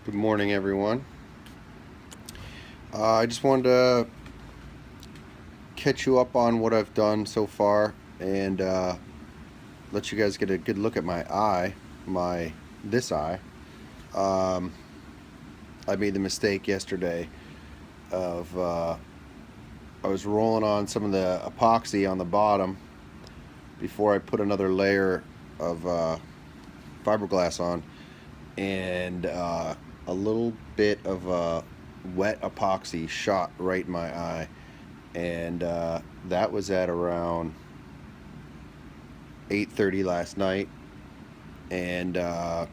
Good morning, everyone. I just wanted to catch you up on what I've done so far and let you guys get a good look at my eye, my this eye. Um, I made the mistake yesterday of I was rolling on some of the epoxy on the bottom before I put another layer of fiberglass on, and a little bit of wet epoxy shot right in my eye, and that was at around 8:30 last night, and I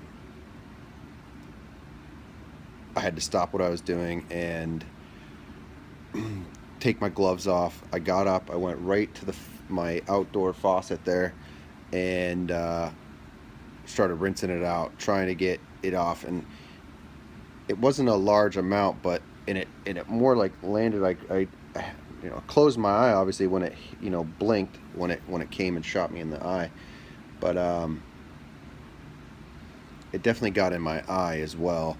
had to stop what I was doing and take my gloves off. I got up, I went right to my outdoor faucet there, and started rinsing it out, trying to get it off. And it wasn't a large amount, but and it more like landed. I closed my eye obviously when it blinked when it came and shot me in the eye, but it definitely got in my eye as well.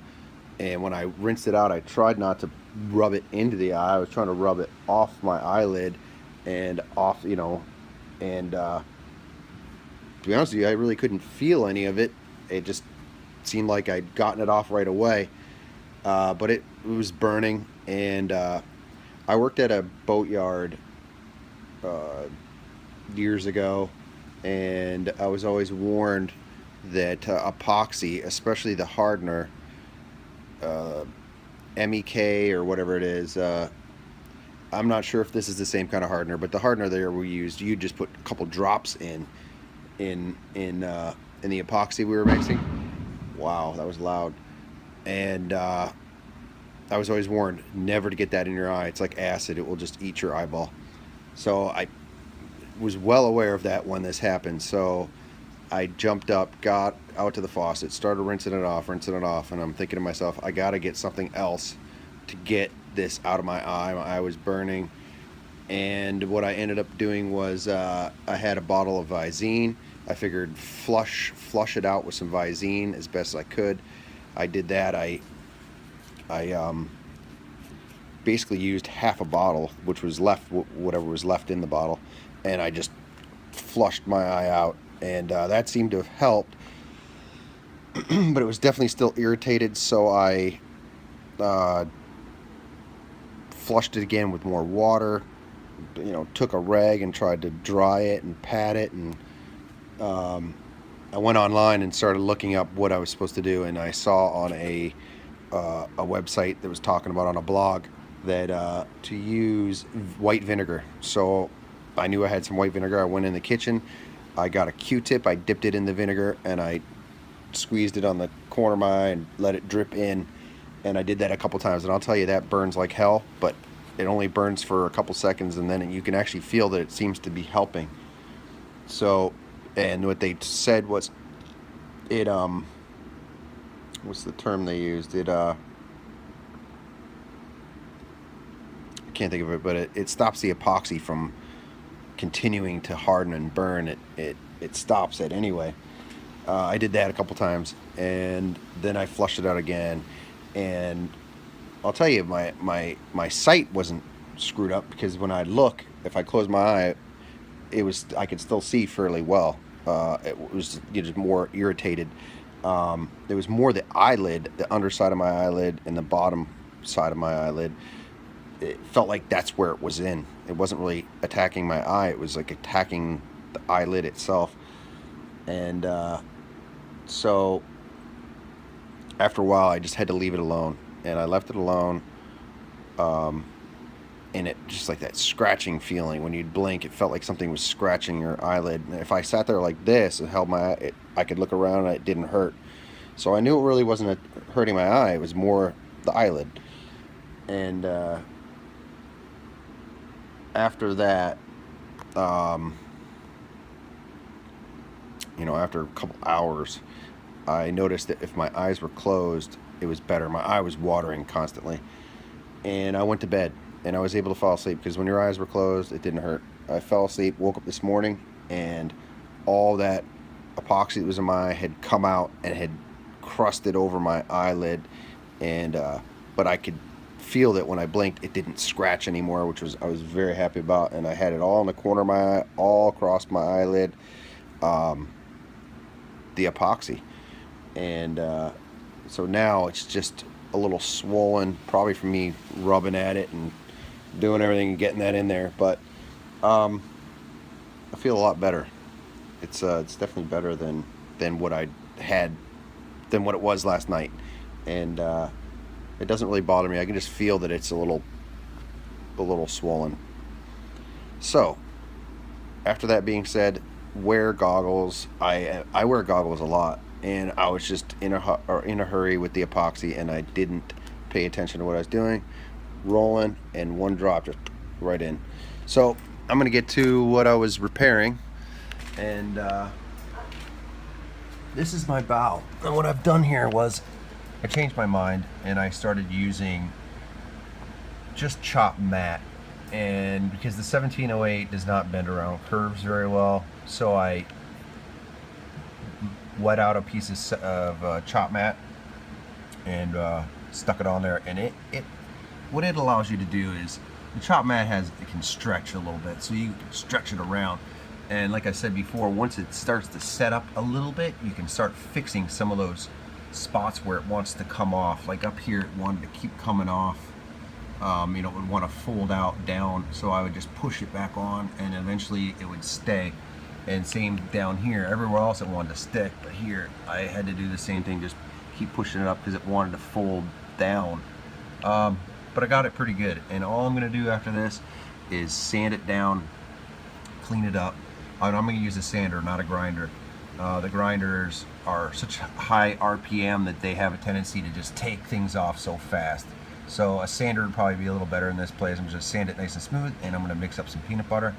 And when I rinsed it out, I tried not to rub it into the eye. I was trying to rub it off my eyelid and off, and to be honest with you, I really couldn't feel any of it. It just seemed like I'd gotten it off right away. But it was burning, and I worked at a boatyard uh, years ago, and I was always warned that epoxy, especially the hardener, uh, MEK or whatever it is. I'm not sure if this is the same kind of hardener, but the hardener there we used, you just put a couple drops in the epoxy we were mixing. Wow, that was loud. And I was always warned never to get that in your eye. It's like acid; it will just eat your eyeball. So I was well aware of that when this happened. So I jumped up, got out to the faucet, started rinsing it off, and I'm thinking to myself, I gotta get something else to get this out of my eye. My eye was burning, and what I ended up doing was I had a bottle of Visine. I figured flush it out with some Visine as best as I could. I did that. I basically used half a bottle, which was left, whatever was left in the bottle, and I just flushed my eye out, and that seemed to have helped. But it was definitely still irritated, so I uh, flushed it again with more water. Took a rag and tried to dry it and pat it, and um, I went online and started looking up what I was supposed to do, and I saw on a website that was talking about on a blog that to use white vinegar. So I knew I had some white vinegar. I went in the kitchen, I got a Q-tip, I dipped it in the vinegar, and I squeezed it on the corner of my eye and let it drip in. And I did that a couple times, and I'll tell you that burns like hell, but it only burns for a couple seconds, and then you can actually feel that it seems to be helping. So, and what they said was it what's the term they used? I can't think of it, but it stops the epoxy from continuing to harden and burn. It stops it anyway. I did that a couple times, and then I flushed it out again. And I'll tell you, my sight wasn't screwed up, because when I look, if I close my eye, I could still see fairly well. It was just more irritated. It was more the eyelid, the underside of my eyelid, and the bottom side of my eyelid. It felt like that's where it was in. It wasn't really attacking my eye. It was like attacking the eyelid itself. And so after a while, I just had to leave it alone, and I left it alone. Um, and it just like that scratching feeling when you'd blink, it felt like something was scratching your eyelid. And if I sat there like this and held I could look around and it didn't hurt. So I knew it really wasn't hurting my eye. It was more the eyelid. And after that, um, after a couple hours, I noticed that if my eyes were closed, it was better. My eye was watering constantly, and I went to bed, and I was able to fall asleep, because when your eyes were closed, it didn't hurt. I fell asleep, woke up this morning, and all that epoxy that was in my eye had come out and had crusted over my eyelid, and but I could feel that when I blinked, it didn't scratch anymore, which was I was very happy about. And I had it all in the corner of my eye, all across my eyelid, the epoxy, and so now it's just a little swollen, probably from me rubbing at it and doing everything and getting that in there. But I feel a lot better. It's definitely better than what I had, than what it was last night, and it doesn't really bother me. I can just feel that it's a little swollen. So after that being said, wear goggles. I wear goggles a lot, and I was just in a hurry with the epoxy, and I didn't pay attention to what I was doing. Rolling, and one drop just right in. So I'm gonna get to what I was repairing, and this is my bow. And what I've done here was I changed my mind, and I started using just chopped mat. And because the 1708 does not bend around curves very well, so I wet out a piece of chopped mat and stuck it on there. And what it allows you to do is, the chopped mat it can stretch a little bit, so you can stretch it around. And like I said before, once it starts to set up a little bit, you can start fixing some of those spots where it wants to come off. Like up here, it wanted to keep coming off. It would want to fold out down, so I would just push it back on, and eventually it would stay. And same down here, everywhere else it wanted to stick, but here I had to do the same thing, just keep pushing it up because it wanted to fold down. But I got it pretty good, and all I'm going to do after this is sand it down, clean it up. I'm going to use a sander, not a grinder. The grinders are such high RPM that they have a tendency to just take things off so fast. So a sander would probably be a little better in this place. I'm just sand it nice and smooth, and I'm going to mix up some peanut butter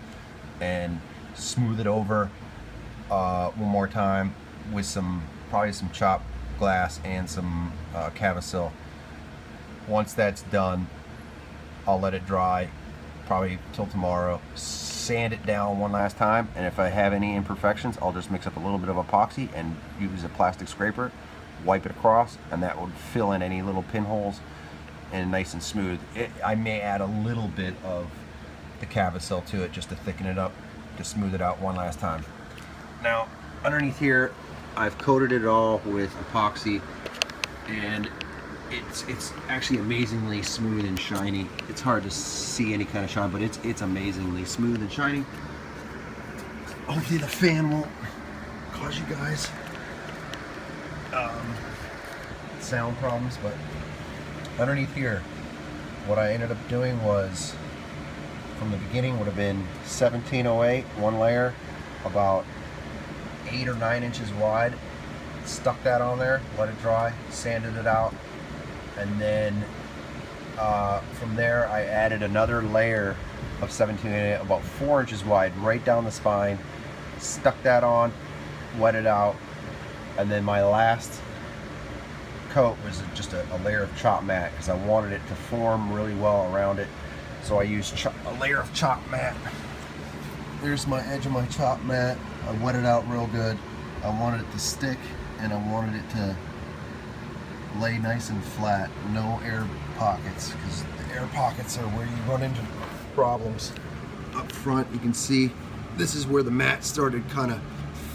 and smooth it over one more time with probably some chopped glass and some Cavasil. Once that's done, I'll let it dry probably till tomorrow. Sand it down one last time, and if I have any imperfections, I'll just mix up a little bit of epoxy and use a plastic scraper, wipe it across, and that would fill in any little pinholes, and nice and smooth. I may add a little bit of the Cavasil to it just to thicken it up, to smooth it out one last time. Now underneath here, I've coated it all with epoxy, and it's actually amazingly smooth and shiny. It's hard to see any kind of shine, but it's amazingly smooth and shiny. Hopefully the fan won't cause you guys sound problems, but underneath here, what I ended up doing was, from the beginning would have been 1708, one layer, about 8 or 9 inches wide. Stuck that on there, let it dry, sanded it out, and then from there I added another layer of 1708, about 4 inches wide, right down the spine. Stuck that on, wet it out, and then my last coat was just a layer of chopped mat, because I wanted it to form really well around it. So I used a layer of chopped mat. There's my edge of my chopped mat. I wet it out real good. I wanted it to stick, and I wanted it to lay nice and flat, no air pockets, because the air pockets are where you run into problems. Up front, you can see this is where the mat started kind of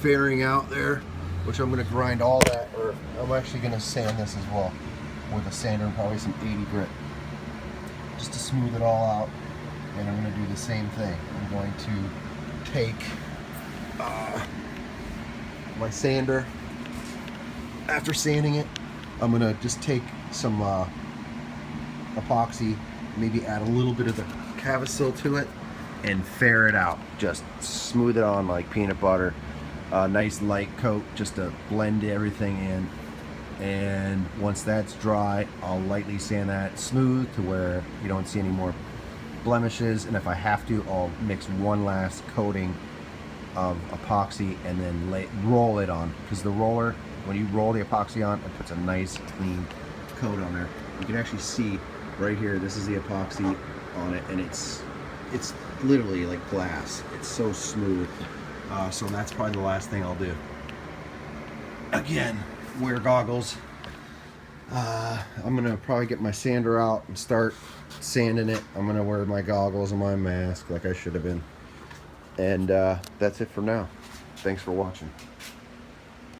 fairing out there, which I'm going to grind all that, or I'm actually going to sand this as well with a sander and probably some 80 grit, just to smooth it all out. And I'm going to do the same thing. I'm going to take my sander. After sanding it, I'm going to just take some epoxy, maybe add a little bit of the Cavasil to it, and fair it out. Just smooth it on like peanut butter. Nice light coat just to blend everything in. And once that's dry, I'll lightly sand that smooth to where you don't see any more blemishes. And if I have to, I'll mix one last coating of epoxy and then roll it on, because the roller, when you roll the epoxy on, it puts a nice clean coat on there. You can actually see right here, this is the epoxy on it, and it's literally like glass. It's so smooth. So that's probably the last thing I'll do. Again, wear goggles. I'm gonna probably get my sander out and start sanding it. I'm gonna wear my goggles and my mask like I should have been. And that's it for now. Thanks for watching.